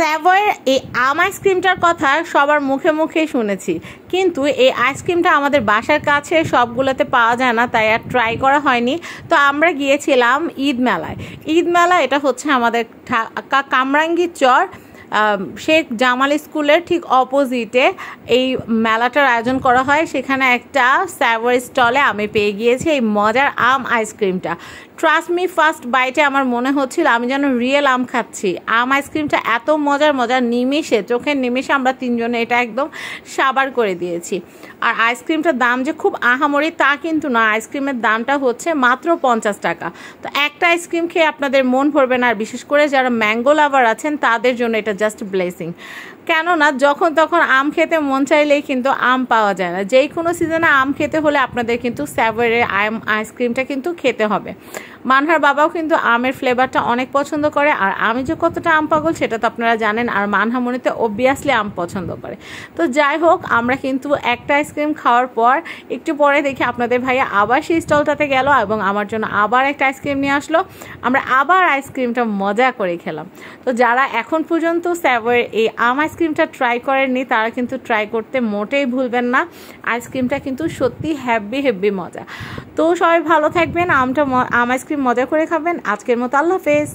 স্যাভয়ের এই আম আইসক্রিমটার কথা সবার মুখে মুখেই শুনেছি, কিন্তু এই আইসক্রিমটা আমাদের বাসার কাছে সবগুলোতে পাওয়া যায় না, তাই আর ট্রাই করা হয়নি। তো আমরা গিয়েছিলাম ঈদ মেলায়। ঈদ মেলা এটা হচ্ছে আমাদের কামরাঙ্গীর চর শেখ জামাল স্কুলের ঠিক অপোজিটে এই মেলাটার আয়োজন করা হয়। সেখানে একটা স্যাভয়ের স্টলে আমি পেয়ে গিয়েছি এই মজার আম আইসক্রিমটা। ট্রাস্ট মি, ফার্স্ট বাইটে আমার মনে হচ্ছিল আমি যেন রিয়েল আম খাচ্ছি। আম আইসক্রিমটা এত মজার নিমিষে, চোখের নিমিষে আমরা তিনজনে এটা একদম সাবার করে দিয়েছি। আর আইসক্রিমটার দাম যে খুব আহামরি তা কিন্তু না, আইসক্রিমের দামটা হচ্ছে মাত্র 50 টাকা। তো একটা আইসক্রিম খেয়ে আপনাদের মন ভরবে না, আর বিশেষ করে যারা ম্যাঙ্গো লাভার আছেন তাদের জন্য এটা জাস্ট ব্লেসিং। কেননা যখন তখন আম খেতে মন চাইলেই কিন্তু আম পাওয়া যায় না। যেই কোনো সিজনে আম খেতে হলে আপনাদের কিন্তু স্যাভয়ের আম আইসক্রিমটা কিন্তু খেতে হবে। মানহার বাবাও কিন্তু আমের ফ্লেভারটা অনেক পছন্দ করে, আর আমি যে কতটা আম পাগল সেটা তো আপনারা জানেন। আর মানহামণিতে অবভিয়াসলি আম পছন্দ করে। তো যাই হোক, আমরা কিন্তু একটা আইসক্রিম খাওয়ার পর একটু পরে দেখি আপনাদের ভাইয়া আবার সেই স্টলটাতে গেল এবং আমার জন্য আবার একটা আইসক্রিম নিয়ে আসলো। আমরা আবার আইসক্রিমটা মজা করে খেলাম। তো যারা এখন পর্যন্ত স্যাভয়ের এই আম আইসক্রিমটা ট্রাই করেননি তারা কিন্তু ট্রাই করতে মোটেই ভুলবেন না। আইসক্রিমটা কিন্তু সত্যি হেভি মজা। তো সবাই ভালো থাকবেন, আম আইসক্রিম মজা করে খাবেন। আজকের মতো আল্লাহ হাফেজ।